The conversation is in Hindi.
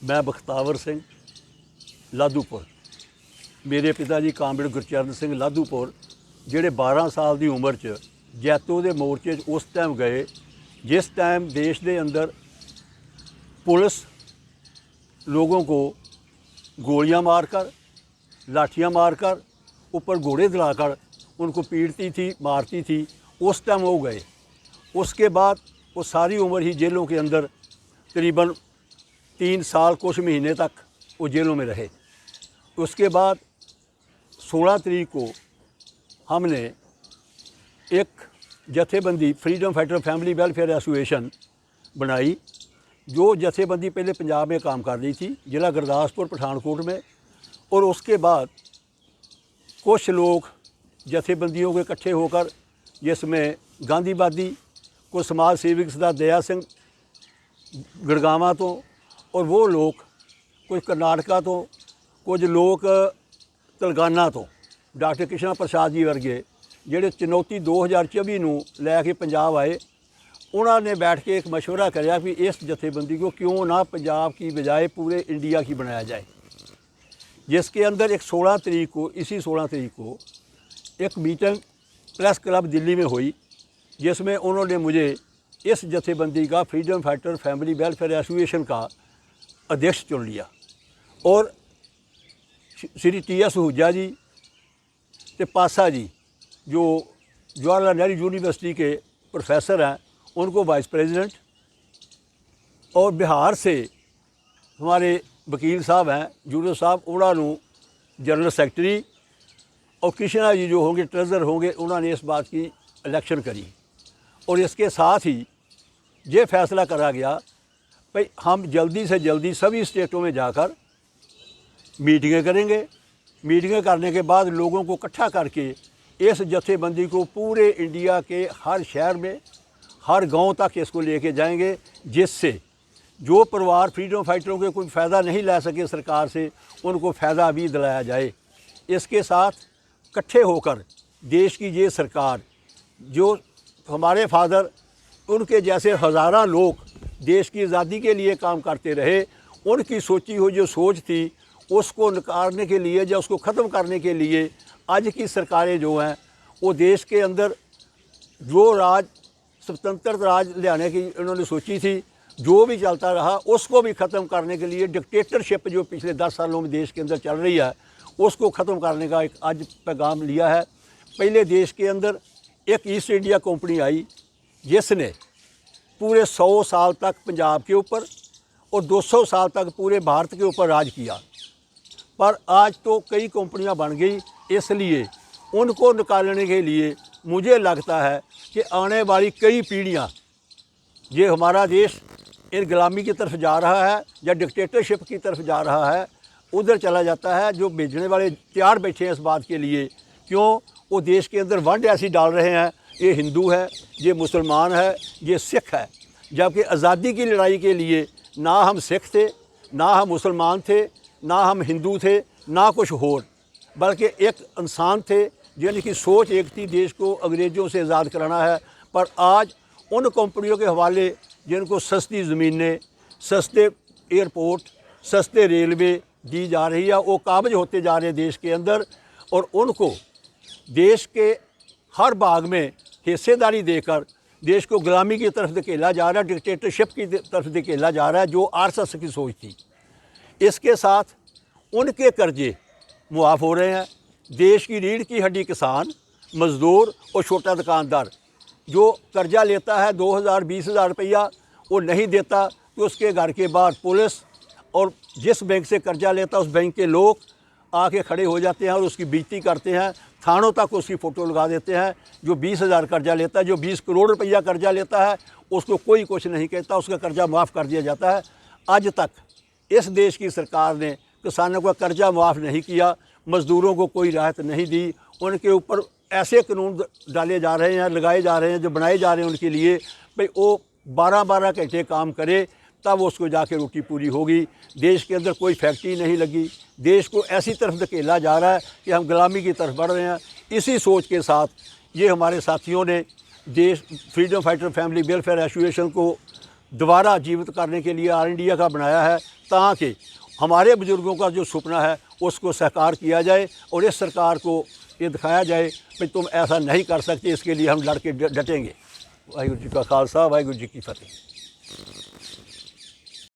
मैं बख्तावर सिंह लाधूपुर, मेरे पिता जी कामरेड गुरचरण सिंह लाधूपुर ਜਿਹੜੇ 12 साल की उम्र च जैतो के मोर्चे उस टाइम गए जिस टाइम देश के अंदर पुलिस लोगों को गोलियां मारकर, लाठियां मारकर, ऊपर घोड़े दिलाकर उनको पीटती थी, मारती थी। उस टाइम वो गए। उसके बाद वो सारी उम्र ही जेलों के अंदर करीबन 3 साल कुछ महीने तक वो जेलों में रहे। उसके बाद 16 तारीख को हमने एक जथेबंदी freedom fighter family welfare association बनाई, जो जथेबंदी पहले पंजाब में काम कर रही थी, ज़िला गुरदासपुर पठानकोट में। और उसके बाद कुछ लोग जथेबंदियों के इकट्ठे होकर, जिसमें गांधीवादी, कुछ समाज सेवक सरदार दया सिंह गड़गावा तो, और वो लोग कुछ करनाटका तो, कुछ लोग तेलंगाना तो, डॉक्टर कृष्णा प्रसाद जी वर्गे ਜਿਹੜੇ चुनौती 2024 ਨੂੰ ਲੈ के पंजाब आए। उन्होंने बैठ के एक मशवरा कराया कि इस जथेबंदी को क्यों ना पंजाब की बजाय पूरे इंडिया की बनाया जाए, जिसके अंदर एक 16 तारीख को, इसी 16 तारीख को एक मीटिंग प्रेस क्लब दिल्ली में हुई, जिसमें उन्होंने मुझे इस जथेबंदी का freedom fighter family welfare association का अध्यक्ष चुन लिया। और श्री TS आहूजा जी तो पासा जी, जो जवाहरलाल नेहरू यूनिवर्सिटी के प्रोफेसर हैं, उनको वाइस प्रेसिडेंट, और बिहार से हमारे वकील साहब हैं जूरो साहब, उन्होंने जनरल सेक्रेटरी, और कृष्णा जी जो होंगे ट्रेजर होंगे, उन्होंने इस बात की इलेक्शन करी। और इसके साथ ही ये फैसला करा गया भाई हम जल्दी से जल्दी सभी स्टेटों में जाकर मीटिंगें करेंगे। मीटिंगें करने के बाद लोगों को इकट्ठा करके इस जथेबंदी को पूरे इंडिया के हर शहर में, हर गांव तक इसको लेके जाएंगे, जिससे जो परिवार फ्रीडम फाइटरों के कोई फ़ायदा नहीं ले सके सरकार से, उनको फ़ायदा भी दिलाया जाए। इसके साथ इकट्ठे होकर देश की ये सरकार, जो हमारे फादर, उनके जैसे हज़ारों लोग देश की आज़ादी के लिए काम करते रहे, उनकी सोची हुई जो सोच थी उसको नकारने के लिए या उसको ख़त्म करने के लिए आज की सरकारें जो हैं वो देश के अंदर जो राज, स्वतंत्र राज लाने की उन्होंने सोची थी, जो भी चलता रहा उसको भी ख़त्म करने के लिए डिक्टेटरशिप जो पिछले 10 सालों में देश के अंदर चल रही है, उसको ख़त्म करने का एक आज पैगाम लिया है। पहले देश के अंदर एक ईस्ट इंडिया कंपनी आई, जिसने पूरे 100 साल तक पंजाब के ऊपर और 200 साल तक पूरे भारत के ऊपर राज किया। पर आज तो कई कंपनियां बन गई, इसलिए उनको निकालने के लिए मुझे लगता है कि आने वाली कई पीढ़ियां, ये हमारा देश इन गुलामी की तरफ जा रहा है या डिक्टेटरशिप की तरफ जा रहा है, उधर चला जाता है। जो भेजने वाले तैयार बैठे हैं इस बात के लिए, क्यों वो देश के अंदर वंड ऐसी डाल रहे हैं, ये हिंदू है, ये मुसलमान है, ये सिख है, जबकि आज़ादी की लड़ाई के लिए ना हम सिख थे, ना हम मुसलमान थे, ना हम हिंदू थे, ना कुछ और, बल्कि एक इंसान थे जिनकी सोच एक थी, देश को अंग्रेज़ों से आज़ाद कराना है। पर आज उन कंपनियों के हवाले जिनको सस्ती ज़मीनें, सस्ते एयरपोर्ट, सस्ते रेलवे दी जा रही है, वो काबिज होते जा रहे हैं देश के अंदर, और उनको देश के हर भाग में हिस्सेदारी देकर देश को गुलामी की तरफ धकेला जा रहा है, डिक्टेटरशिप की तरफ धकेला जा रहा है, जो RSS की सोच थी। इसके साथ उनके कर्जे मुआफ़ हो रहे हैं। देश की रीढ़ की हड्डी किसान, मज़दूर और छोटा दुकानदार जो कर्जा लेता है 2000-20,000 रुपया, वो नहीं देता तो उसके घर के बाहर पुलिस और जिस बैंक से कर्जा लेता उस बैंक के लोग आके खड़े हो जाते हैं और उसकी बेइज्जती करते हैं, थानों तक उसकी फ़ोटो लगा देते हैं। जो 20,000 कर्जा लेता है, जो 20 करोड़ रुपया कर्जा लेता है, उसको कोई कुछ नहीं कहता, उसका कर्जा माफ़ कर दिया जाता है। आज तक इस देश की सरकार ने किसानों का कर्जा माफ़ नहीं किया, मज़दूरों को कोई राहत नहीं दी। उनके ऊपर ऐसे कानून डाले जा रहे हैं, लगाए जा रहे हैं, जो बनाए जा रहे हैं उनके लिए, भाई वो 12-12 घंटे काम करे तब उसको जाके रोटी पूरी होगी। देश के अंदर कोई फैक्ट्री नहीं लगी, देश को ऐसी तरफ धकेला जा रहा है कि हम गुलामी की तरफ बढ़ रहे हैं। इसी सोच के साथ ये हमारे साथियों ने देश freedom fighter family welfare association को दोबारा जीवित करने के लिए ऑल इंडिया का बनाया है, ताकि हमारे बुज़ुर्गों का जो सपना है उसको साकार किया जाए और इस सरकार को ये दिखाया जाए कि तुम ऐसा नहीं कर सकते, इसके लिए हम लड़ के डटेंगे। वाहिगुरू जी का खालसा, वाहिगुरू जी की फतेह।